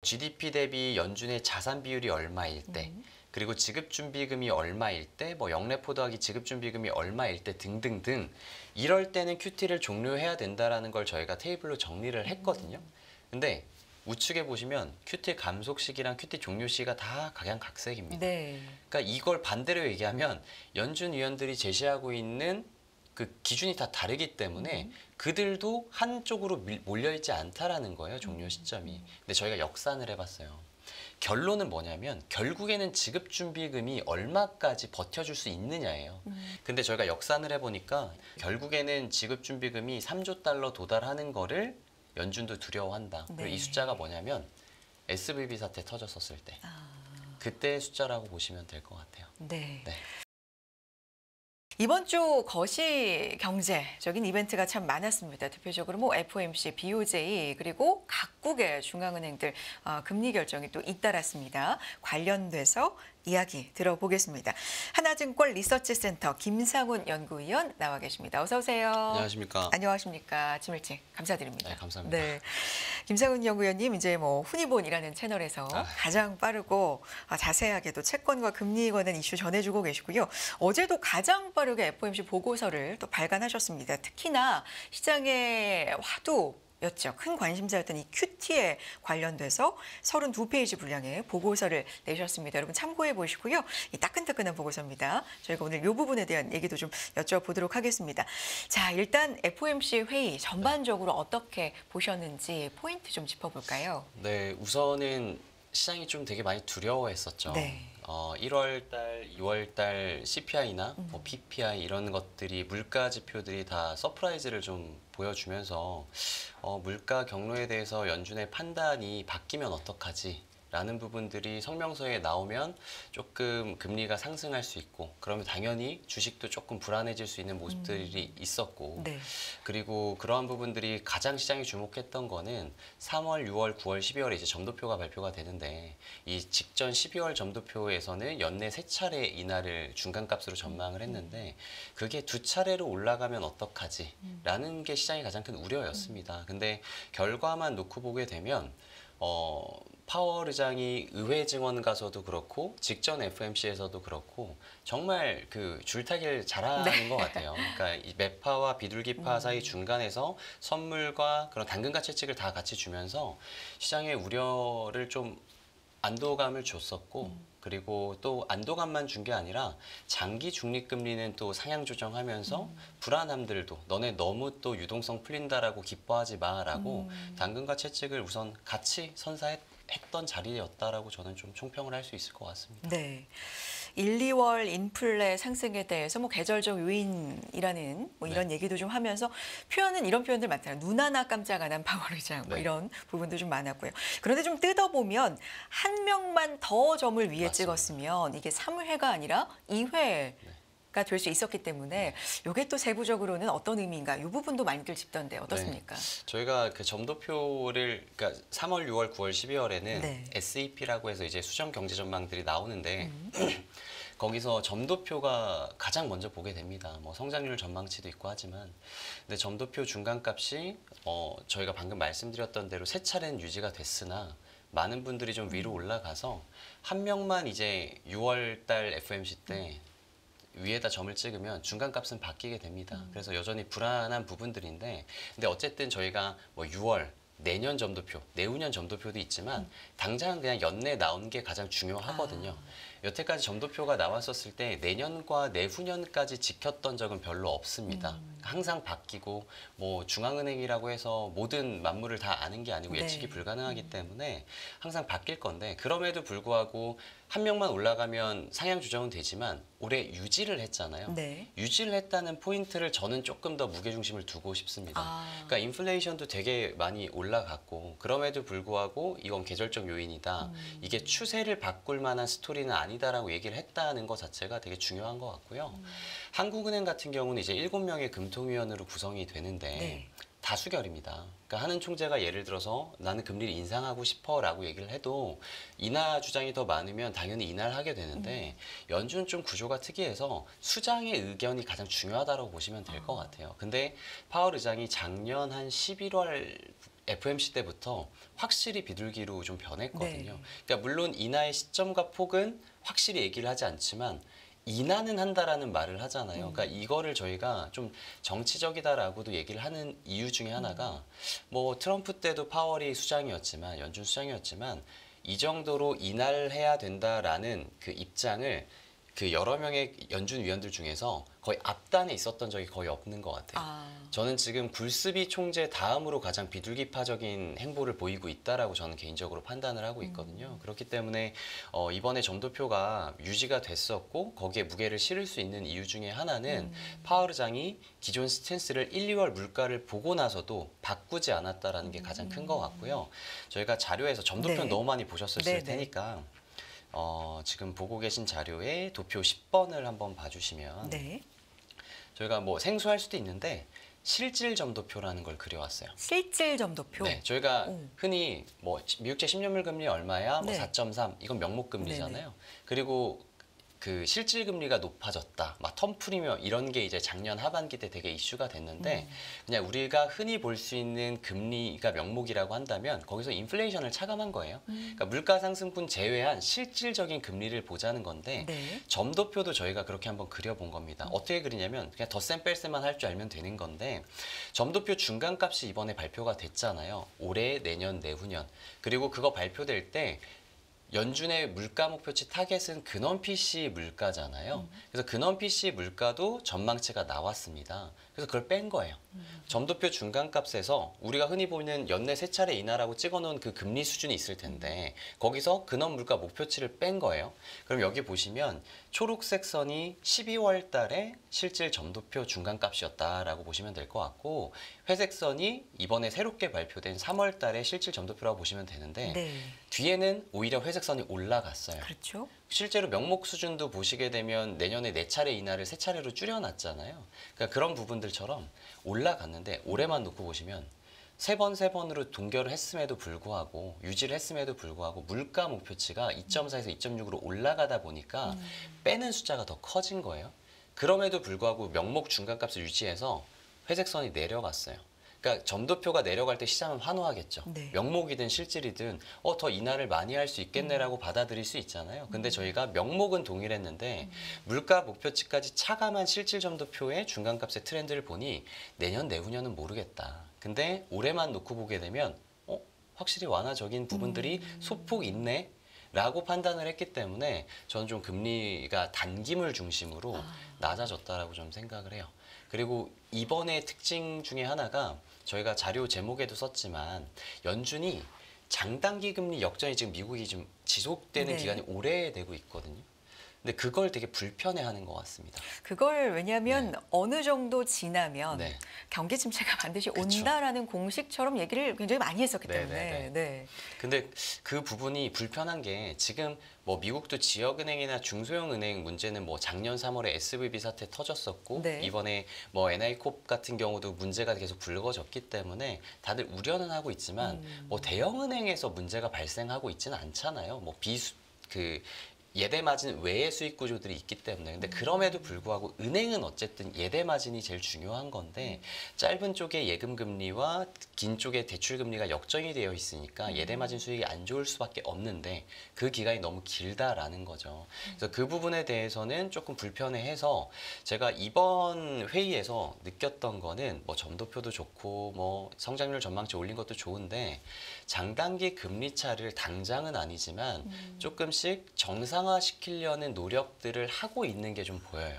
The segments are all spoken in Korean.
GDP 대비 연준의 자산 비율이 얼마일 때, 그리고 지급준비금이 얼마일 때, 뭐 영래포 더하기 지급준비금이 얼마일 때 등등등 이럴 때는 QT를 종료해야 된다라는 걸 저희가 테이블로 정리를 했거든요. 근데 우측에 보시면 QT 감속 시기랑 QT 종료 시기가 다 각양각색입니다. 네. 그러니까 이걸 반대로 얘기하면 연준 위원들이 제시하고 있는 그 기준이 다 다르기 때문에 그들도 한쪽으로 몰려있지 않다라는 거예요, 종료 시점이. 근데 저희가 역산을 해봤어요. 결론은 뭐냐면 결국에는 지급준비금이 얼마까지 버텨줄 수 있느냐예요. 근데 저희가 역산을 해보니까 결국에는 지급준비금이 3조 달러 도달하는 거를 연준도 두려워한다. 네. 그리고 이 숫자가 뭐냐면 SVB 사태 터졌었을 때. 그때의 숫자라고 보시면 될 것 같아요. 네. 네. 이번 주 거시 경제적인 이벤트가 참 많았습니다. 대표적으로 뭐 FOMC, BOJ 그리고 각국의 중앙은행들 금리 결정이 또 잇따랐습니다. 관련돼서 이야기 들어보겠습니다. 하나증권 리서치센터 김상훈 연구위원 나와 계십니다. 어서 오세요. 안녕하십니까. 안녕하십니까. 아침 일찍 감사드립니다. 네, 감사합니다. 네. 김상훈 연구위원님 이제 뭐 훈이본이라는 채널에서 가장 빠르고 자세하게도 채권과 금리 관련 이슈 전해주고 계시고요. 어제도 가장 빠르게 FOMC 보고서를 또 발간하셨습니다. 특히나 시장의 화두였죠. 큰 관심사였던 이 QT에 관련돼서 32페이지 분량의 보고서를 내셨습니다. 여러분 참고해 보시고요. 이 따끈따끈한 보고서입니다. 저희가 오늘 이 부분에 대한 얘기도 좀 여쭤보도록 하겠습니다. 자, 일단 FOMC 회의 전반적으로 어떻게 보셨는지 포인트 좀 짚어볼까요? 네, 우선은 시장이 좀 되게 많이 두려워했었죠. 네. 1월 달, 2월 달 CPI나 뭐 PPI 이런 것들이 물가 지표들이 다 서프라이즈를 좀 보여주면서 물가 경로에 대해서 연준의 판단이 바뀌면 어떡하지? 라는 부분들이 성명서에 나오면 조금 금리가 상승할 수 있고 그러면 당연히 주식도 조금 불안해질 수 있는 모습들이 있었고 네. 그리고 그러한 부분들이 가장 시장이 주목했던 거는 3월, 6월, 9월, 12월에 이제 점도표가 발표가 되는데 이 직전 12월 점도표에서는 연내 3차례 인하를 중간값으로 전망을 했는데 그게 2차례로 올라가면 어떡하지? 라는 게 시장의 가장 큰 우려였습니다. 근데 결과만 놓고 보게 되면 파월 의장이 의회 증언 가서도 그렇고 직전 FOMC에서도 그렇고 정말 그 줄타기를 잘하는 것 같아요. 그러니까 이 매파와 비둘기파 사이 중간에서 선물과 그런 당근과 채찍을 다 같이 주면서 시장의 우려를 좀 안도감을 줬었고 그리고 또 안도감만 준 게 아니라 장기 중립금리는 또 상향 조정하면서 불안함들도 너네 너무 또 유동성 풀린다라고 기뻐하지 마라고 당근과 채찍을 우선 같이 선사했던 자리였다라고 저는 좀 총평을 할 수 있을 것 같습니다. 네. 1, 2월 인플레 상승에 대해서 뭐 계절적 요인이라는 뭐 이런 얘기도 좀 하면서 이런 표현들 많잖아요. 눈 하나 깜짝 안 한 파월 의장 뭐 네. 이런 부분도 좀 많았고요. 그런데 좀 뜯어보면 한 명만 더 점을 위에 맞습니다. 찍었으면 이게 3회가 아니라 2회 가 될 수 있었기 때문에 이게 또 세부적으로는 어떤 의미인가 이 부분도 많이들 짚던데 어떻습니까? 네. 저희가 그 점도표를 그러니까 3월, 6월, 9월, 12월에는 네. SEP라고 해서 이제 수정 경제 전망들이 나오는데 거기서 점도표가 가장 먼저 보게 됩니다. 뭐 성장률 전망치도 있고 하지만 근데 점도표 중간값이 저희가 방금 말씀드렸던 대로 3차례는 유지가 됐으나 많은 분들이 좀 위로 올라가서 한 명만 이제 6월 달 FOMC 때 위에다 점을 찍으면 중간값은 바뀌게 됩니다. 그래서 여전히 불안한 부분들인데 근데 어쨌든 저희가 뭐 6월 내년 점도표, 내후년 점도표도 있지만 당장 그냥 연내 나온 게 가장 중요하거든요. 여태까지 점도표가 나왔었을 때 내년과 내후년까지 지켰던 적은 별로 없습니다. 항상 바뀌고 뭐 중앙은행이라고 해서 모든 만물을 다 아는 게 아니고 예측이 네. 불가능하기 때문에 항상 바뀔 건데 그럼에도 불구하고 한 명만 올라가면 상향 조정은 되지만 올해 유지를 했잖아요. 네. 유지를 했다는 포인트를 저는 조금 더 무게중심을 두고 싶습니다. 그러니까 인플레이션도 되게 많이 올라갔고 그럼에도 불구하고 이건 계절적 요인이다. 이게 추세를 바꿀 만한 스토리는 아니다라고 얘기를 했다는 것 자체가 되게 중요한 것 같고요. 한국은행 같은 경우는 이제 7명의 금통위원으로 구성이 되는데 네. 다수결입니다. 그러니까 하는 총재가 예를 들어서 나는 금리를 인상하고 싶어라고 얘기를 해도 인하 주장이 더 많으면 당연히 인하를 하게 되는데 연준은 좀 구조가 특이해서 수장의 의견이 가장 중요하다고 보시면 될 것 같아요. 근데 파월 의장이 작년 한 11월 FOMC 때부터 확실히 비둘기로 좀 변했거든요. 네. 그러니까 물론 인하의 시점과 폭은 확실히 얘기를 하지 않지만 인하는 한다라는 말을 하잖아요. 그러니까 이거를 저희가 좀 정치적이다라고도 얘기를 하는 이유 중에 하나가 뭐 트럼프 때도 파월이 수장이었지만 연준 수장이었지만 이 정도로 인하를 해야 된다라는 그 입장을 그 여러 명의 연준 위원들 중에서 거의 앞단에 있었던 적이 거의 없는 것 같아요. 저는 지금 굴스비 총재 다음으로 가장 비둘기파적인 행보를 보이고 있다라고 저는 개인적으로 판단을 하고 있거든요. 그렇기 때문에 이번에 점도표가 유지가 됐었고 거기에 무게를 실을 수 있는 이유 중에 하나는 파월 의장이 기존 스탠스를 1, 2월 물가를 보고 나서도 바꾸지 않았다라는 게 가장 큰 것 같고요. 저희가 자료에서 점도표는 네. 너무 많이 보셨을 네, 네. 테니까 지금 보고 계신 자료에 도표 10번을 한번 봐주시면 네. 저희가 뭐 생소할 수도 있는데 실질 점도표라는 걸 그려왔어요. 실질 점도표. 네, 저희가 오. 흔히 뭐 미국제 10년물 금리 얼마야? 뭐 네. 4.3 이건 명목 금리잖아요. 네네. 그리고 그 실질 금리가 높아졌다. 막 텀 프리미엄 이런 게 이제 작년 하반기 때 되게 이슈가 됐는데 그냥 우리가 흔히 볼 수 있는 금리가 명목이라고 한다면 거기서 인플레이션을 차감한 거예요. 그러니까 물가 상승분 제외한 실질적인 금리를 보자는 건데 네. 점도표도 저희가 그렇게 한번 그려본 겁니다. 어떻게 그리냐면 그냥 덧셈 뺄셈만 할 줄 알면 되는 건데 점도표 중간값이 이번에 발표가 됐잖아요. 올해, 내년, 내후년. 그리고 그거 발표될 때 연준의 물가 목표치 타겟은 근원 PC 물가잖아요. 그래서 근원 PC 물가도 전망치가 나왔습니다. 그래서 그걸 뺀 거예요. 점도표 중간값에서 우리가 흔히 보는 연내 세 차례 인하라고 찍어놓은 그 금리 수준이 있을 텐데 거기서 근원 물가 목표치를 뺀 거예요. 그럼 여기 보시면 초록색 선이 12월 달에 실질 점도표 중간값이었다라고 보시면 될 것 같고 회색 선이 이번에 새롭게 발표된 3월 달에 실질 점도표라고 보시면 되는데 네. 뒤에는 오히려 회색 선이 올라갔어요. 그렇죠. 실제로 명목 수준도 보시게 되면 내년에 4차례 인하를 3차례로 줄여놨잖아요. 그러니까 그런 부분들처럼 올라갔는데 올해만 놓고 보시면 세 번으로 동결을 했음에도 불구하고 유지를 했음에도 불구하고 물가 목표치가 2.4에서 2.6으로 올라가다 보니까 빼는 숫자가 더 커진 거예요. 그럼에도 불구하고 명목 중간값을 유지해서 회색 선이 내려갔어요. 그러니까 점도표가 내려갈 때 시장은 환호하겠죠. 네. 명목이든 실질이든 더 인하를 많이 할 수 있겠네라고 받아들일 수 있잖아요. 근데 저희가 명목은 동일했는데 물가 목표치까지 차감한 실질 점도표의 중간값의 트렌드를 보니 내년 내후년은 모르겠다. 근데 올해만 놓고 보게 되면 확실히 완화적인 부분들이 소폭 있네. 라고 판단을 했기 때문에 저는 좀 금리가 단기물 중심으로 낮아졌다라고 좀 생각을 해요. 그리고 이번의 특징 중에 하나가 저희가 자료 제목에도 썼지만 연준이 장단기 금리 역전이 지금 미국이 좀 지속되는 네. 기간이 오래되고 있거든요. 근데 그걸 되게 불편해하는 것 같습니다. 그걸 왜냐하면 어느 정도 지나면 네. 경기 침체가 반드시 그쵸. 온다라는 공식처럼 얘기를 굉장히 많이 했었기 네, 때문에. 네, 네. 근데 그 부분이 불편한 게 지금 뭐 미국도 지역은행이나 중소형 은행 문제는 뭐 작년 3월에 SVB 사태 터졌었고 네. 이번에 뭐 NI콥 같은 경우도 문제가 계속 불거졌기 때문에 다들 우려는 하고 있지만 뭐 대형 은행에서 문제가 발생하고 있지는 않잖아요. 뭐 예대 마진 외의 수익 구조들이 있기 때문에 근데 그럼에도 불구하고 은행은 어쨌든 예대 마진이 제일 중요한 건데 짧은 쪽에 예금 금리와 긴 쪽에 대출 금리가 역전이 되어 있으니까 예대 마진 수익이 안 좋을 수밖에 없는데 그 기간이 너무 길다라는 거죠. 그래서 그 부분에 대해서는 조금 불편해해서 제가 이번 회의에서 느꼈던 거는 뭐 점도표도 좋고 뭐 성장률 전망치 올린 것도 좋은데 장단기 금리 차를 당장은 아니지만 조금씩 정상화시키려는 노력들을 하고 있는 게 좀 보여요.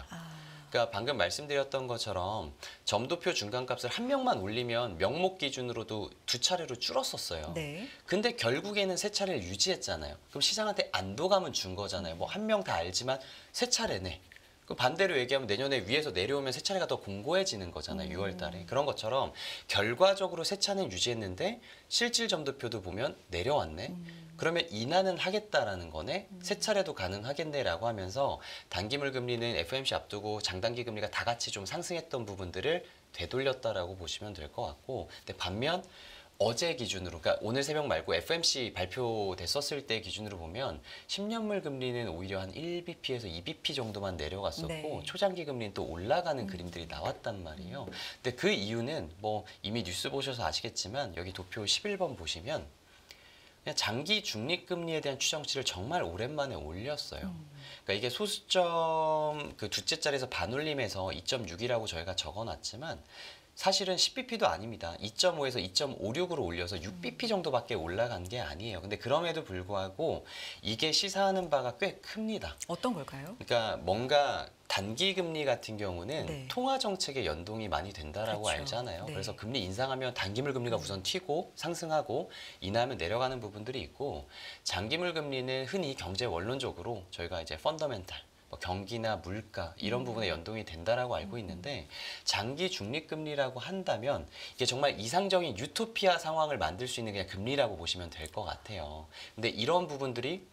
그러니까 방금 말씀드렸던 것처럼 점도표 중간값을 한 명만 올리면 명목 기준으로도 2차례로 줄었었어요. 네. 근데 결국에는 3차례를 유지했잖아요. 그럼 시장한테 안도감은 준 거잖아요. 뭐 한 명 다 알지만 3차례네. 그 반대로 얘기하면 내년에 위에서 내려오면 세차례가 더 공고해지는 거잖아요. 6월 달에. 그런 것처럼 결과적으로 세차는 유지했는데 실질 점도표도 보면 내려왔네. 그러면 인하는 하겠다라는 거네. 세차례도 가능하겠네라고 하면서 단기물 금리는 FOMC 앞두고 장단기 금리가 다 같이 좀 상승했던 부분들을 되돌렸다라고 보시면 될 것 같고 근데 반면 어제 기준으로, 그러니까 오늘 새벽 말고 FOMC 발표됐었을 때 기준으로 보면 10년물 금리는 오히려 한 1bp에서 2bp 정도만 내려갔었고 네. 초장기 금리는 또 올라가는 그림들이 나왔단 말이에요. 근데 그 이유는 뭐 이미 뉴스 보셔서 아시겠지만 여기 도표 11번 보시면 그냥 장기 중립금리에 대한 추정치를 정말 오랜만에 올렸어요. 그러니까 이게 소수점 그 둘째 자리에서 반올림해서 2.6이라고 저희가 적어놨지만 사실은 10bp도 아닙니다. 2.5에서 2.56으로 올려서 6bp 정도밖에 올라간 게 아니에요. 근데 그럼에도 불구하고 이게 시사하는 바가 꽤 큽니다. 어떤 걸까요? 그러니까 뭔가 단기 금리 같은 경우는 네. 통화 정책에 연동이 많이 된다라고 그렇죠. 알잖아요. 네. 그래서 금리 인상하면 단기물 금리가 우선 튀고 상승하고 인하하면 내려가는 부분들이 있고 장기물 금리는 흔히 경제 원론적으로 저희가 이제 펀더멘탈 뭐 경기나 물가 이런 부분에 연동이 된다라고 알고 있는데 장기 중립금리라고 한다면 이게 정말 이상적인 유토피아 상황을 만들 수 있는 그냥 금리라고 보시면 될 것 같아요. 근데 이런 부분들이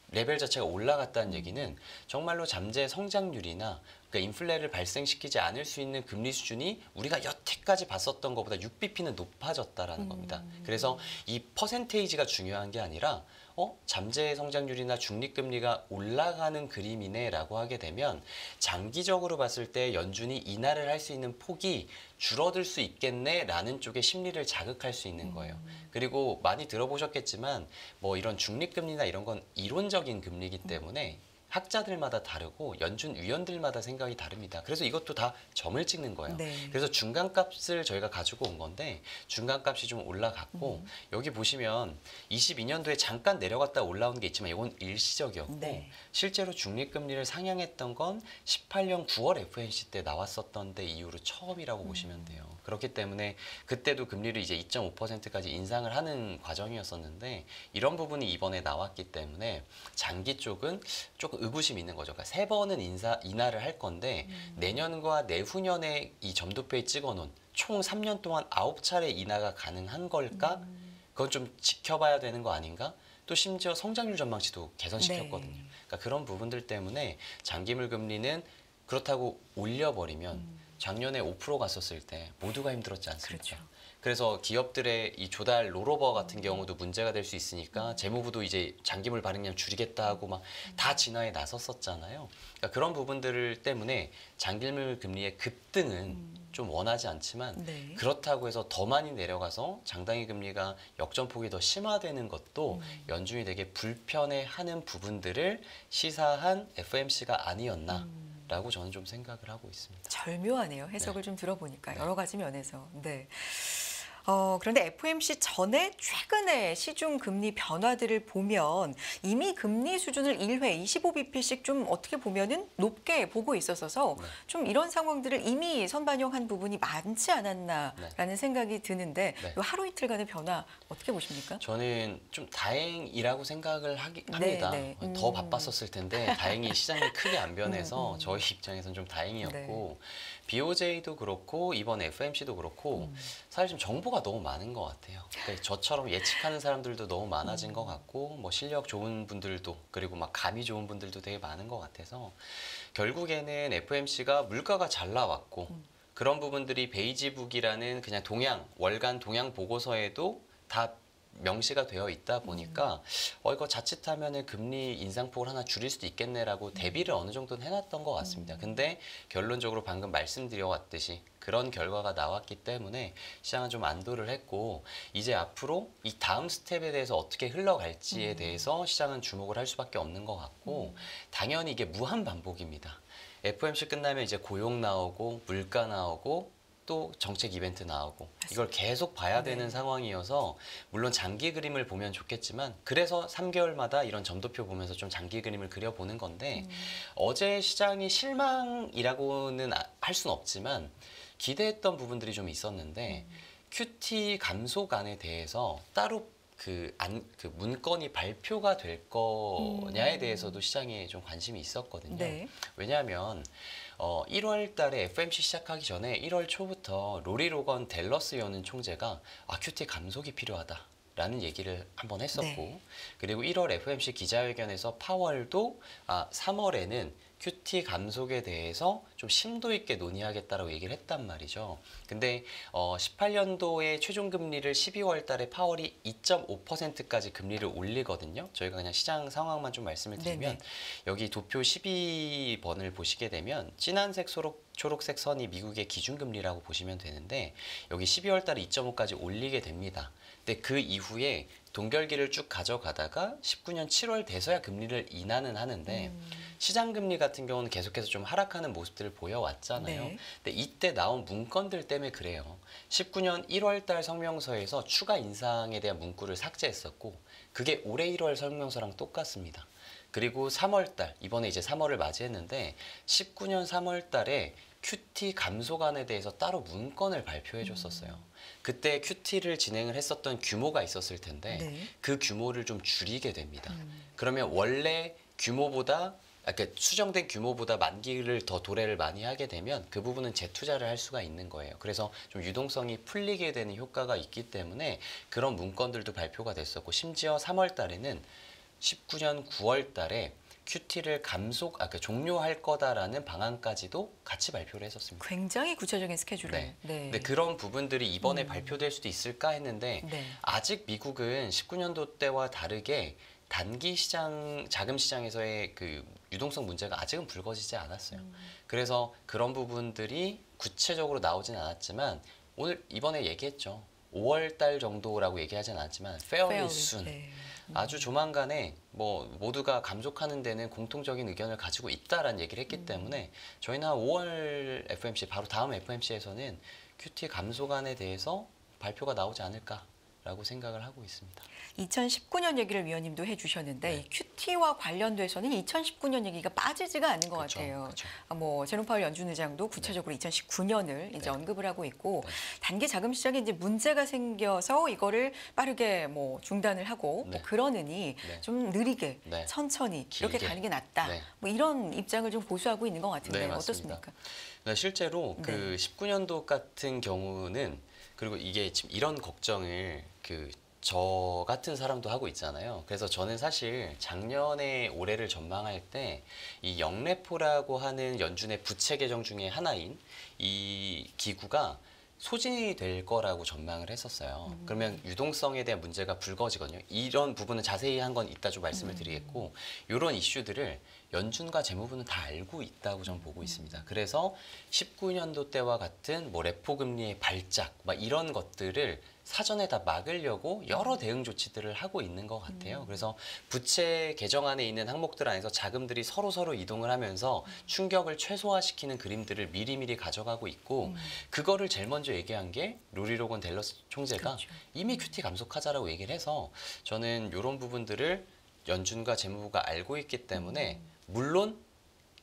레벨 자체가 올라갔다는 얘기는 정말로 잠재 성장률이나 그러니까 인플레를 발생시키지 않을 수 있는 금리 수준이 우리가 여태까지 봤었던 것보다 6bp는 높아졌다라는 겁니다. 그래서 이 퍼센테이지가 중요한 게 아니라 잠재 성장률이나 중립금리가 올라가는 그림이네라고 하게 되면 장기적으로 봤을 때 연준이 인하를 할 수 있는 폭이 줄어들 수 있겠네라는 쪽의 심리를 자극할 수 있는 거예요. 그리고 많이 들어보셨겠지만 뭐 이런 중립금리나 이런 건 이론적인 금리이기 때문에 학자들마다 다르고 연준 위원들마다 생각이 다릅니다. 그래서 이것도 다 점을 찍는 거예요. 네. 그래서 중간값을 저희가 가지고 온 건데 중간값이 좀 올라갔고 여기 보시면 22년도에 잠깐 내려갔다 올라오는 게 있지만 이건 일시적이었고 네. 실제로 중립금리를 상향했던 건 18년 9월 FOMC 때 나왔었던 데 이후로 처음이라고 보시면 돼요. 그렇기 때문에 그때도 금리를 이제 2.5%까지 인상을 하는 과정이었었는데 이런 부분이 이번에 나왔기 때문에 장기 쪽은 조금 의구심이 있는 거죠. 그러니까 3번은 인하를 할 건데 내년과 내후년에 이 점도표에 찍어놓은 총 3년 동안 9차례 인하가 가능한 걸까? 그건 좀 지켜봐야 되는 거 아닌가? 또 심지어 성장률 전망치도 개선시켰거든요. 네. 그러니까 그런 부분들 때문에 장기물 금리는 그렇다고 올려버리면 작년에 5% 갔었을 때 모두가 힘들었지 않습니까? 그렇죠. 그래서 기업들의 이 조달 롤오버 같은 경우도 문제가 될 수 있으니까 재무부도 이제 장기물 발행량 줄이겠다 하고 막 다 진화에 나섰었잖아요. 그러니까 그런 부분들 때문에 장기물 금리의 급등은 좀 원하지 않지만 네. 그렇다고 해서 더 많이 내려가서 장단기 금리가 역전폭이 더 심화되는 것도 연준이 되게 불편해하는 부분들을 시사한 FOMC가 아니었나. 라고 저는 좀 생각을 하고 있습니다. 절묘하네요. 해석을 네. 좀 들어보니까 네. 여러 가지 면에서. 네. 그런데 FOMC 전에 최근에 시중 금리 변화들을 보면 이미 금리 수준을 1회 25bp씩 좀 어떻게 보면은 높게 보고 있었어서 네. 좀 이런 상황들을 이미 선반영한 부분이 많지 않았나라는 생각이 드는데 네. 이 하루 이틀간의 변화 어떻게 보십니까? 저는 좀 다행이라고 생각을 네, 합니다. 네. 더 바빴었을 텐데 다행히 시장이 크게 안 변해서 저희 입장에서는 좀 다행이었고 BOJ도 그렇고 이번 FOMC도 그렇고 사실 좀 정보가 너무 많은 것 같아요. 그러니까 저처럼 예측하는 사람들도 너무 많아진 것 같고 뭐 실력 좋은 분들도 그리고 막 감이 좋은 분들도 되게 많은 것 같아서 결국에는 FOMC가 물가가 잘 나왔고 그런 부분들이 베이지북이라는 그냥 월간 동향 보고서에도 다 명시가 되어 있다 보니까 이거 자칫하면은 금리 인상폭을 하나 줄일 수도 있겠네라고 대비를 어느 정도는 해놨던 것 같습니다. 근데 결론적으로 방금 말씀드려왔듯이 그런 결과가 나왔기 때문에 시장은 좀 안도를 했고 이제 앞으로 이 다음 스텝에 대해서 어떻게 흘러갈지에 대해서 시장은 주목을 할 수밖에 없는 것 같고 당연히 이게 무한 반복입니다. FOMC 끝나면 이제 고용 나오고 물가 나오고 또 정책 이벤트 나오고 이걸 계속 봐야 되는 상황이어서 물론 장기 그림을 보면 좋겠지만 그래서 3개월마다 이런 점도표 보면서 좀 장기 그림을 그려보는 건데 어제 시장이 실망이라고는 할 수는 없지만 기대했던 부분들이 좀 있었는데 QT 감소안에 대해서 따로 그 문건이 발표가 될 거냐에 대해서도 시장에 좀 관심이 있었거든요. 네. 왜냐하면 1월 달에 FOMC 시작하기 전에 1월 초부터 로리 로건 댈러스 연은 총재가 QT 감속이 필요하다라는 얘기를 한번 했었고 네. 그리고 1월 FOMC 기자회견에서 파월도 3월에는 QT 감속에 대해서 좀 심도 있게 논의하겠다라고 얘기를 했단 말이죠. 근데 18년도에 최종 금리를 12월 달에 파월이 2.5%까지 금리를 올리거든요. 저희가 그냥 시장 상황만 좀 말씀을 드리면 네네. 여기 도표 12번을 보시게 되면 진한색 초록색 선이 미국의 기준금리라고 보시면 되는데 여기 12월 달에 2.5까지 올리게 됩니다. 근데 그 이후에 동결기를 쭉 가져가다가 19년 7월 돼서야 금리를 인하는 하는데 시장 금리 같은 경우는 계속해서 좀 하락하는 모습들을 보여왔잖아요. 네. 근데 이때 나온 문건들 때문에 그래요. 19년 1월 달 성명서에서 추가 인상에 대한 문구를 삭제했었고 그게 올해 1월 성명서랑 똑같습니다. 그리고 3월 달, 이번에 이제 3월을 맞이했는데 19년 3월 달에 QT 감소간에 대해서 따로 문건을 발표해 줬었어요. 그때 QT를 진행을 했었던 규모가 있었을 텐데 네. 그 규모를 좀 줄이게 됩니다. 그러면 원래 규모보다 그러니까 수정된 규모보다 만기를 더 도래를 많이 하게 되면 그 부분은 재투자를 할 수가 있는 거예요. 그래서 좀 유동성이 풀리게 되는 효과가 있기 때문에 그런 문건들도 발표가 됐었고 심지어 3월 달에는 19년 9월 달에 QT를 그러니까 종료할 거다라는 방안까지도 같이 발표를 했었습니다. 굉장히 구체적인 스케줄을. 네. 네. 근데 그런 부분들이 이번에 발표될 수도 있을까 했는데 네. 아직 미국은 19년도 때와 다르게 단기 시장, 자금 시장에서의 그 유동성 문제가 아직은 불거지지 않았어요. 그래서 그런 부분들이 구체적으로 나오진 않았지만 오늘 이번에 얘기했죠. 5월 달 정도라고 얘기하진 않았지만 fairly soon. 네. 아주 조만간에 뭐 모두가 감속하는 데는 공통적인 의견을 가지고 있다라는 얘기를 했기 때문에 저희는 한 5월 FOMC 바로 다음 FOMC에서는 QT 감소간에 대해서 발표가 나오지 않을까라고 생각을 하고 있습니다. 2019년 얘기를 위원님도 해주셨는데 네. 이 QT와 관련돼서는 2019년 얘기가 빠지지가 않는 것 그렇죠, 같아요. 그렇죠. 뭐 제롬 파월 연준 의장도 구체적으로 2019년을 이제 네. 언급을 하고 있고 네. 단기 자금 시장에 이제 문제가 생겨서 이거를 빠르게 뭐 중단을 하고 네. 뭐 그러느니 네. 좀 느리게 네. 천천히 이렇게 길게. 가는 게 낫다. 네. 뭐 이런 입장을 좀 고수하고 있는 것 같은데 네, 맞습니다. 어떻습니까? 네, 실제로 네. 그 19년도 같은 경우는 그리고 이게 지금 이런 걱정을 저 같은 사람도 하고 있잖아요. 그래서 저는 사실 작년에 올해를 전망할 때 이 영레포라고 하는 연준의 부채 계정 중에 하나인 이 기구가 소진이 될 거라고 전망을 했었어요. 그러면 유동성에 대한 문제가 불거지거든요. 이런 부분은 자세히 한 건 이따 좀 말씀을 드리겠고 이런 이슈들을 연준과 재무부는 다 알고 있다고 저는 보고 있습니다. 그래서 19년도 때와 같은 뭐 레포 금리의 발작 막 이런 것들을 사전에 다 막으려고 여러 대응 조치들을 하고 있는 것 같아요. 그래서 부채 계정안에 있는 항목들 안에서 자금들이 서로 이동을 하면서 충격을 최소화시키는 그림들을 미리미리 가져가고 있고 그거를 제일 먼저 얘기한 게 루리 로건 델러스 총재가 그렇죠. 이미 QT 감속하자라고 얘기를 해서 저는 이런 부분들을 연준과 재무부가 알고 있기 때문에 물론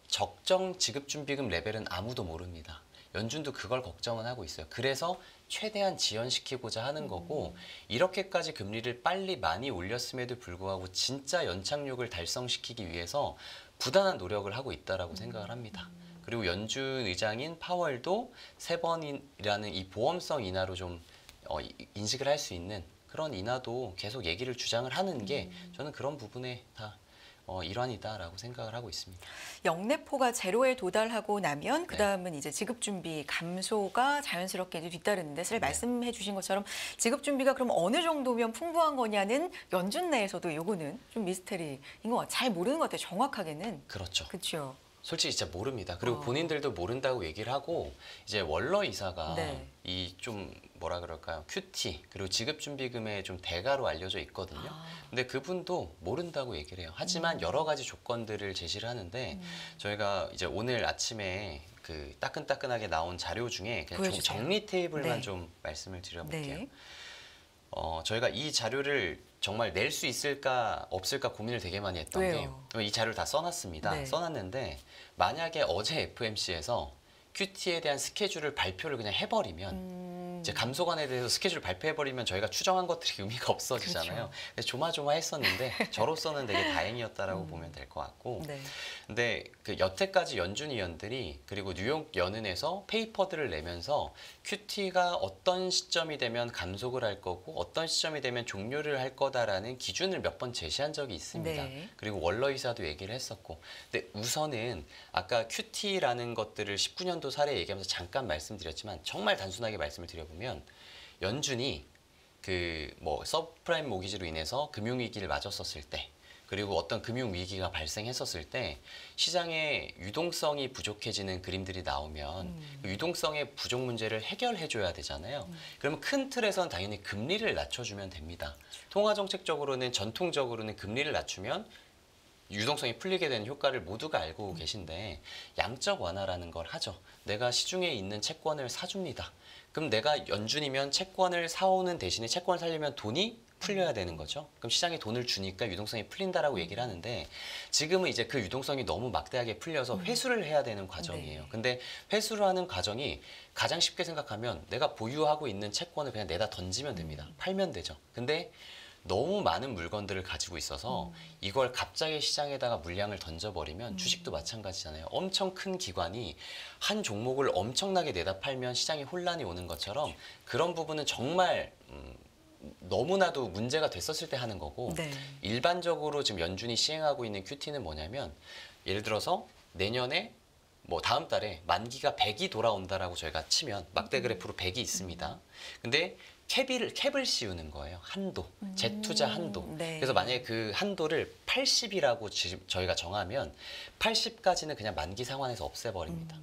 적정 지급준비금 레벨은 아무도 모릅니다. 연준도 그걸 걱정은 하고 있어요. 그래서 최대한 지연시키고자 하는 거고 이렇게까지 금리를 빨리 많이 올렸음에도 불구하고 진짜 연착륙을 달성시키기 위해서 부단한 노력을 하고 있다라고 생각을 합니다. 그리고 연준 의장인 파월도 3번이라는 이 보험성 인하로 좀 인식을 할 수 있는 그런 인하도 계속 얘기를 주장을 하는 게 저는 그런 부분에 다 일환이다라고 생각을 하고 있습니다. 영내포가 제로에 도달하고 나면 그다음은 이제 지급 준비 감소가 자연스럽게 이제 뒤따르는데 사실 말씀해 주신 것처럼 지급 준비가 그럼 어느 정도면 풍부한 거냐는 연준 내에서도 요거는 좀 미스테리인 것 같아요. 잘 모르는 것 같아요. 정확하게는. 그렇죠. 그렇죠. 솔직히 진짜 모릅니다. 그리고 본인들도 모른다고 얘기를 하고 이제 월러 이사가 네. 이 좀 뭐라 그럴까요? QT 그리고 지급준비금의 좀 대가로 알려져 있거든요. 근데 그분도 모른다고 얘기를 해요. 하지만 여러 가지 조건들을 제시를 하는데 저희가 이제 오늘 아침에 그 따끈따끈하게 나온 자료 중에 그냥 보여주세요. 정리 테이블만 네. 좀 말씀을 드려볼게요. 네. 저희가 이 자료를 정말 낼 수 있을까 없을까 고민을 되게 많이 했던 왜요? 게 이 자료를 다 써놨습니다. 네. 써놨는데 만약에 어제 FOMC에서 QT에 대한 스케줄을 발표를 그냥 해버리면 이제 감소관에 대해서 스케줄 발표해버리면 저희가 추정한 것들이 의미가 없어지잖아요. 그렇죠. 그래서 조마조마했었는데 저로서는 되게 다행이었다라고 보면 될 것 같고. 네. 근데 그 여태까지 연준 위원들이 그리고 뉴욕 연은에서 페이퍼들을 내면서 QT가 어떤 시점이 되면 감속을 할 거고 어떤 시점이 되면 종료를 할 거다라는 기준을 몇 번 제시한 적이 있습니다. 네. 그리고 월러 이사도 얘기를 했었고. 근데 우선은 아까 QT라는 것들을 19년도 사례 얘기하면서 잠깐 말씀드렸지만 정말 단순하게 말씀을 드려보면 연준이 그 뭐 서브프라임 모기지로 인해서 금융위기를 맞았었을 때 그리고 어떤 금융위기가 발생했었을 때 시장의 유동성이 부족해지는 그림들이 나오면 그 유동성의 부족 문제를 해결해줘야 되잖아요. 그러면 큰 틀에서는 당연히 금리를 낮춰주면 됩니다. 통화정책적으로는 전통적으로는 금리를 낮추면 유동성이 풀리게 되는 효과를 모두가 알고 계신데 양적 완화라는 걸 하죠. 내가 시중에 있는 채권을 사줍니다. 그럼 내가 연준이면 채권을 사오는 대신에 채권을 사려면 돈이 풀려야 되는 거죠. 그럼 시장에 돈을 주니까 유동성이 풀린다라고 얘기를 하는데 지금은 이제 그 유동성이 너무 막대하게 풀려서 회수를 해야 되는 과정이에요. 네. 근데 회수를 하는 과정이 가장 쉽게 생각하면 내가 보유하고 있는 채권을 그냥 내다 던지면 됩니다. 팔면 되죠. 근데 너무 많은 물건들을 가지고 있어서 이걸 갑자기 시장에다가 물량을 던져버리면 주식도 마찬가지잖아요. 엄청 큰 기관이 한 종목을 엄청나게 내다 팔면 시장에 혼란이 오는 것처럼 그런 부분은 정말 너무나도 문제가 됐었을 때 하는 거고 네. 일반적으로 지금 연준이 시행하고 있는 QT는 뭐냐면 예를 들어서 내년에 뭐 다음 달에 만기가 100이 돌아온다라고 저희가 치면 막대 그래프로 100이 있습니다. 근데 캡을 씌우는 거예요. 한도. 재투자 한도. 네. 그래서 만약에 그 한도를 80이라고 저희가 정하면 80까지는 그냥 만기 상환해서 없애버립니다.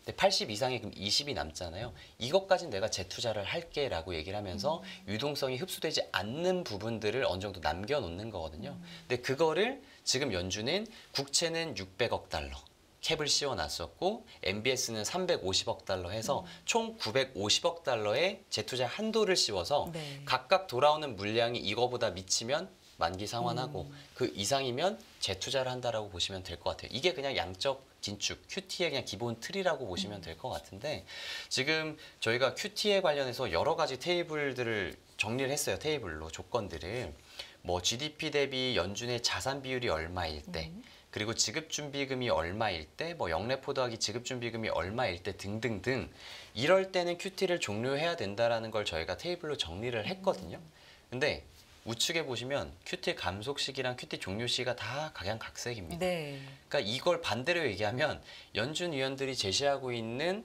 근데 80 이상이 그럼 20이 남잖아요. 이것까지는 내가 재투자를 할게라고 얘기를 하면서 유동성이 흡수되지 않는 부분들을 어느 정도 남겨놓는 거거든요. 근데 그거를 지금 연준은 국채는 600억 달러. 캡을 씌워놨었고 MBS는 350억 달러 해서 총 950억 달러의 재투자 한도를 씌워서 네. 각각 돌아오는 물량이 이거보다 미치면 만기 상환하고 그 이상이면 재투자를 한다라고 보시면 될 것 같아요. 이게 그냥 양적 긴축, QT의 그냥 기본 틀이라고 보시면 될 것 같은데 지금 저희가 QT에 관련해서 여러 가지 테이블들을 정리를 했어요. 테이블로 조건들을 뭐 GDP 대비 연준의 자산 비율이 얼마일 때 그리고 지급준비금이 얼마일 때, 뭐 영래포 더하기 지급준비금이 얼마일 때 등등등 이럴 때는 QT를 종료해야 된다라는 걸 저희가 테이블로 정리를 했거든요. 근데 우측에 보시면 QT 감속 시기랑 QT 종료 시기가 다 각양각색입니다. 네. 그러니까 이걸 반대로 얘기하면 연준 위원들이 제시하고 있는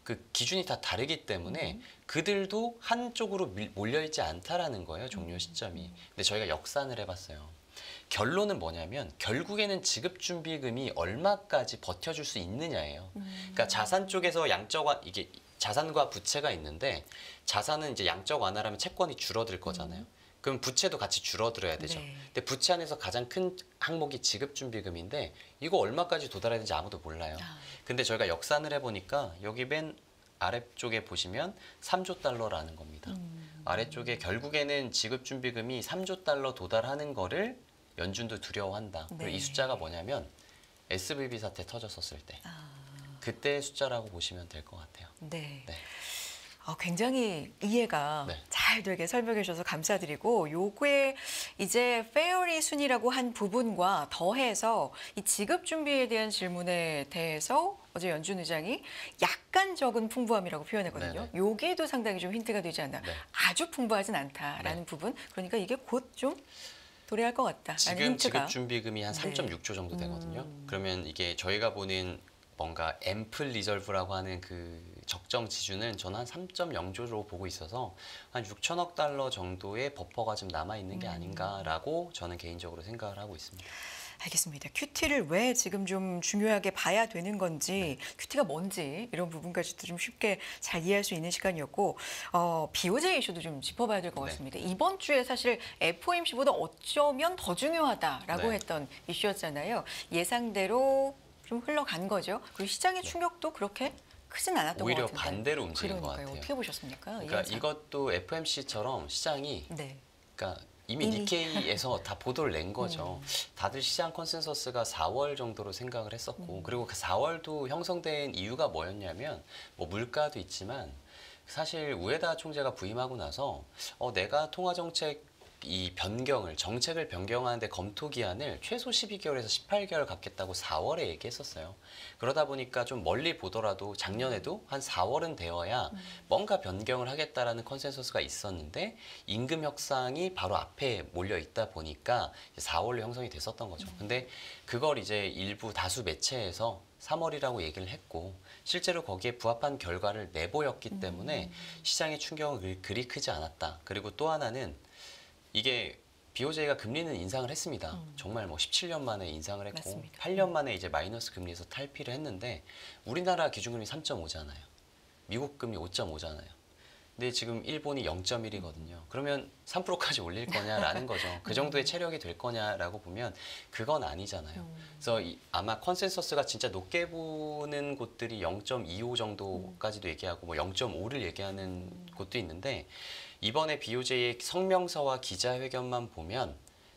그 기준이 다 다르기 때문에 그들도 한쪽으로 몰려있지 않다라는 거예요. 종료 시점이. 근데 저희가 역산을 해봤어요. 결론은 뭐냐면 결국에는 지급준비금이 얼마까지 버텨줄 수 있느냐예요. 그러니까 자산 쪽에서 이게 자산과 부채가 있는데 자산은 이제 양적 완화라면 채권이 줄어들 거잖아요. 그럼 부채도 같이 줄어들어야 되죠. 네. 근데 부채 안에서 가장 큰 항목이 지급준비금인데 이거 얼마까지 도달해야 되는지 아무도 몰라요. 근데 저희가 역산을 해보니까 여기 맨 아래쪽에 보시면 3조 달러라는 겁니다. 아래쪽에 결국에는 지급준비금이 3조 달러 도달하는 거를 연준도 두려워한다. 네. 그리고 이 숫자가 뭐냐면 SVB 사태 터졌었을 때 그때 숫자라고 보시면 될 것 같아요. 네. 네. 굉장히 이해가 네. 잘 되게 설명해 주셔서 감사드리고 요게 이제 페어리 순이라고 한 부분과 더해서 이 지급 준비에 대한 질문에 대해서 어제 연준 의장이 약간 적은 풍부함이라고 표현했거든요. 네네. 요게도 상당히 좀 힌트가 되지 않나. 네. 아주 풍부하진 않다라는 네. 부분. 그러니까 이게 곧 좀 도래할 것 같다라는 지금 힌트가. 지급준비금이 한 네. 3.6조 정도 되거든요. 그러면 이게 저희가 보는 뭔가 앰플 리저브라고 하는 그 적정 지준은 저는 한 3.0조로 보고 있어서 한 6천억 달러 정도의 버퍼가 좀 남아 있는 게 아닌가라고 저는 개인적으로 생각을 하고 있습니다. 알겠습니다. 큐티를 왜 지금 좀 중요하게 봐야 되는 건지, 큐티가 뭔지 이런 부분까지도 좀 쉽게 잘 이해할 수 있는 시간이었고 BOJ 이슈도 좀 짚어봐야 될 것 네. 같습니다. 이번 주에 사실 FOMC보다 어쩌면 더 중요하다라고 네. 했던 이슈였잖아요. 예상대로 좀 흘러간 거죠. 그리고 시장의 충격도 그렇게 크진 않았던 것 오히려 같은데. 반대로 움직인 것 그러니까요. 같아요. 어떻게 보셨습니까? 이 그러니까 현상. 이것도 FMC처럼 시장이 네. 그러니까 이미 니케이에서 다 보도를 낸 거죠. 다들 시장 컨센서스가 4월 정도로 생각을 했었고 그리고 그 4월도 형성된 이유가 뭐였냐면 뭐 물가도 있지만 사실 우에다 총재가 부임하고 나서 내가 통화정책 정책을 변경하는데 검토 기한을 최소 12개월에서 18개월 갖겠다고 4월에 얘기했었어요. 그러다 보니까 좀 멀리 보더라도 작년에도 한 4월은 되어야 뭔가 변경을 하겠다라는 컨센서스가 있었는데 임금 협상이 바로 앞에 몰려 있다 보니까 4월로 형성이 됐었던 거죠. 근데 그걸 이제 일부 다수 매체에서 3월이라고 얘기를 했고 실제로 거기에 부합한 결과를 내보였기 때문에 시장의 충격은 그리 크지 않았다. 그리고 또 하나는 이게 BOJ가 금리는 인상을 했습니다. 정말 뭐 17년 만에 인상을 했고 맞습니다. 8년 만에 이제 마이너스 금리에서 탈피를 했는데 우리나라 기준금리 3.5잖아요. 미국 금리 5.5잖아요. 근데 지금 일본이 0.1이거든요. 그러면 3%까지 올릴 거냐라는 거죠. 그 정도의 체력이 될 거냐라고 보면 그건 아니잖아요. 그래서 아마 컨센서스가 진짜 높게 보는 곳들이 0.25 정도까지도 얘기하고 뭐 0.5를 얘기하는 곳도 있는데 이번에 BOJ의 성명서와 기자회견만 보면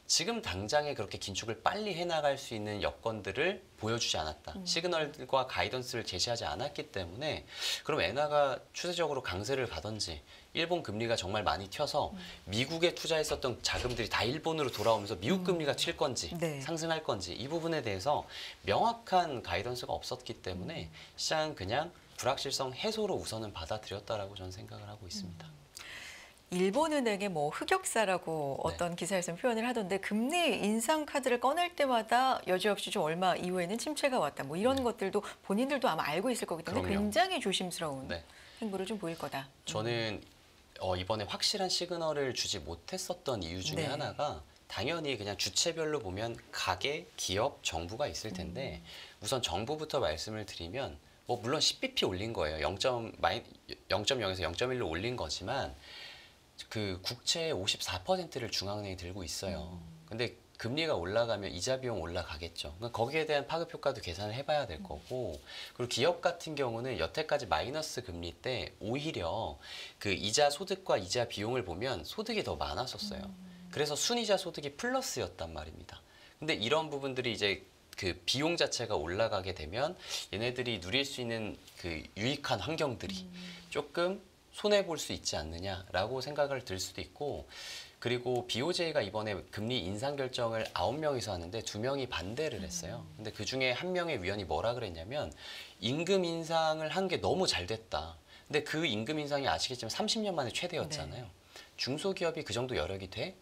지금 당장에 그렇게 긴축을 빨리 해나갈 수 있는 여건들을 보여주지 않았다. 시그널과 가이던스를 제시하지 않았기 때문에 그럼 엔화가 추세적으로 강세를 가든지 일본 금리가 정말 많이 튀어서 미국에 투자했었던 자금들이 다 일본으로 돌아오면서 미국 금리가 튈 건지 네. 상승할 건지 이 부분에 대해서 명확한 가이던스가 없었기 때문에 시장은 그냥 불확실성 해소로 우선은 받아들였다라고 저는 생각을 하고 있습니다. 일본은행의 뭐 흑역사라고 네. 어떤 기사에서는 표현을 하던데 금리 인상 카드를 꺼낼 때마다 여지없이 좀 얼마 이후에는 침체가 왔다. 뭐 이런 것들도 본인들도 아마 알고 있을 거기 때문에 그럼요. 굉장히 조심스러운 네. 행보를 좀 보일 거다. 저는 이번에 확실한 시그널을 주지 못했었던 이유 중에 네. 하나가 당연히 그냥 주체별로 보면 가계, 기업, 정부가 있을 텐데 우선 정부부터 말씀을 드리면 뭐 물론 10bp 올린 거예요. 0.0에서 0.1로 올린 거지만 그 국채의 54%를 중앙은행이 들고 있어요. 근데 금리가 올라가면 이자 비용 올라가겠죠. 그러니까 거기에 대한 파급 효과도 계산을 해봐야 될 거고, 그리고 기업 같은 경우는 여태까지 마이너스 금리 때 오히려 그 이자 소득과 이자 비용을 보면 소득이 더 많았었어요. 그래서 순이자 소득이 플러스였단 말입니다. 근데 이런 부분들이 이제 그 비용 자체가 올라가게 되면 얘네들이 누릴 수 있는 그 유익한 환경들이 조금 손해 볼 수 있지 않느냐라고 생각을 들 수도 있고, 그리고 BOJ가 이번에 금리 인상 결정을 9명이서 하는데 2명이 반대를 했어요. 근데 그 중에 한 명의 위원이 뭐라 그랬냐면 임금 인상을 한 게 너무 잘 됐다. 근데 그 임금 인상이 아시겠지만 30년 만에 최대였잖아요. 네. 중소기업이 그 정도 여력이 돼?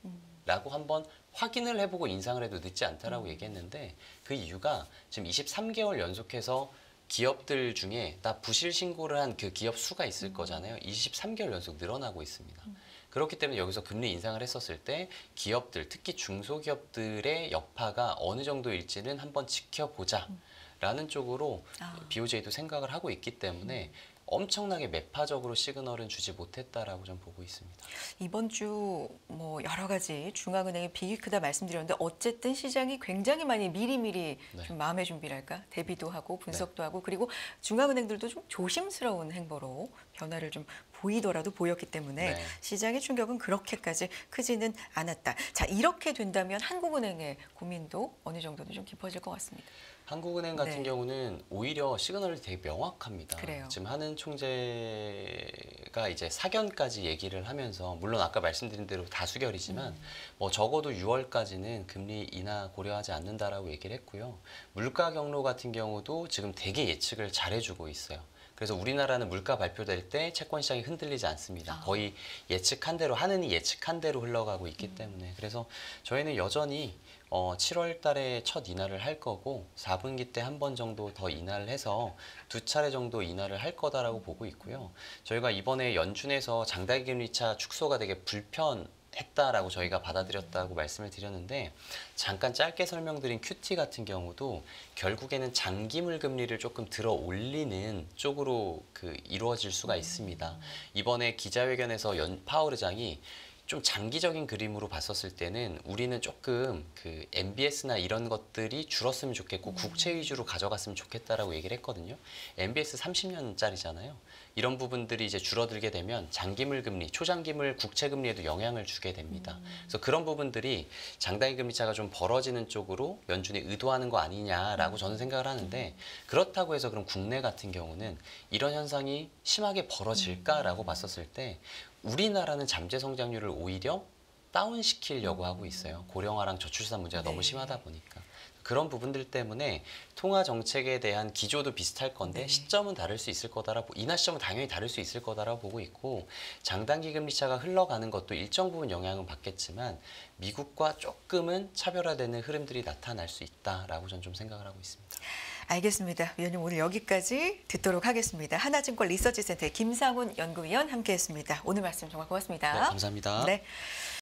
라고 한번 확인을 해보고 인상을 해도 늦지 않다라고 얘기했는데 그 이유가 지금 23개월 연속해서 기업들 중에 다 부실 신고를 한 그 기업 수가 있을 거잖아요. 23개월 연속 늘어나고 있습니다. 그렇기 때문에 여기서 금리 인상을 했었을 때 기업들, 특히 중소기업들의 여파가 어느 정도일지는 한번 지켜보자라는 쪽으로 BOJ도 생각을 하고 있기 때문에 엄청나게 매파적으로 시그널은 주지 못했다라고 좀 보고 있습니다. 이번 주 뭐 여러 가지 중앙은행의 비익 크다 말씀드렸는데 어쨌든 시장이 굉장히 많이 미리미리 네. 좀 마음의 준비랄까 대비도 하고 분석도 하고 그리고 중앙은행들도 좀 조심스러운 행보로 변화를 좀 보이더라도 보였기 때문에 네. 시장의 충격은 그렇게까지 크지는 않았다. 자, 이렇게 된다면 한국은행의 고민도 어느 정도는 좀 깊어질 것 같습니다. 한국은행 같은 네. 경우는 오히려 시그널이 되게 명확합니다. 그래요. 지금 하는 총재가 이제 사견까지 얘기를 하면서 물론 아까 말씀드린 대로 다수결이지만 뭐 적어도 6월까지는 금리 인하 고려하지 않는다라고 얘기를 했고요. 물가 경로 같은 경우도 지금 되게 예측을 잘해주고 있어요. 그래서 우리나라는 물가 발표될 때 채권 시장이 흔들리지 않습니다. 거의 예측한 대로 하느니 예측한 대로 흘러가고 있기 때문에 그래서 저희는 여전히 7월 달에 첫 인하를 할 거고 4분기 때 한 번 정도 더 인하를 해서 2차례 정도 인하를 할 거다라고 보고 있고요. 저희가 이번에 연준에서 장단기 금리차 축소가 되게 불편했다라고 저희가 받아들였다고 말씀을 드렸는데 잠깐 짧게 설명드린 QT 같은 경우도 결국에는 장기물 금리를 조금 들어 올리는 쪽으로 이루어질 수가 있습니다. 이번에 기자회견에서 파월 의장이 좀 장기적인 그림으로 봤었을 때는 우리는 조금 그 MBS나 이런 것들이 줄었으면 좋겠고 국채 위주로 가져갔으면 좋겠다라고 얘기를 했거든요. MBS 30년짜리잖아요. 이런 부분들이 이제 줄어들게 되면 장기물 금리, 초장기물 국채 금리에도 영향을 주게 됩니다. 그래서 그런 부분들이 장단기 금리 차가 좀 벌어지는 쪽으로 연준이 의도하는 거 아니냐라고 저는 생각을 하는데, 그렇다고 해서 그럼 국내 같은 경우는 이런 현상이 심하게 벌어질까라고 봤었을 때 우리나라는 잠재 성장률을 오히려 다운시키려고 하고 있어요. 고령화랑 저출산 문제가 너무 심하다 보니까. 그런 부분들 때문에 통화 정책에 대한 기조도 비슷할 건데 시점은 다를 수 있을 거다라고, 인하 시점은 당연히 다를 수 있을 거다라고 보고 있고, 장단기 금리 차가 흘러가는 것도 일정 부분 영향은 받겠지만 미국과 조금은 차별화되는 흐름들이 나타날 수 있다라고 저는 좀 생각을 하고 있습니다. 알겠습니다. 위원님 오늘 여기까지 듣도록 하겠습니다. 하나증권 리서치센터의 김상훈 연구위원 함께했습니다. 오늘 말씀 정말 고맙습니다. 네, 감사합니다. 네.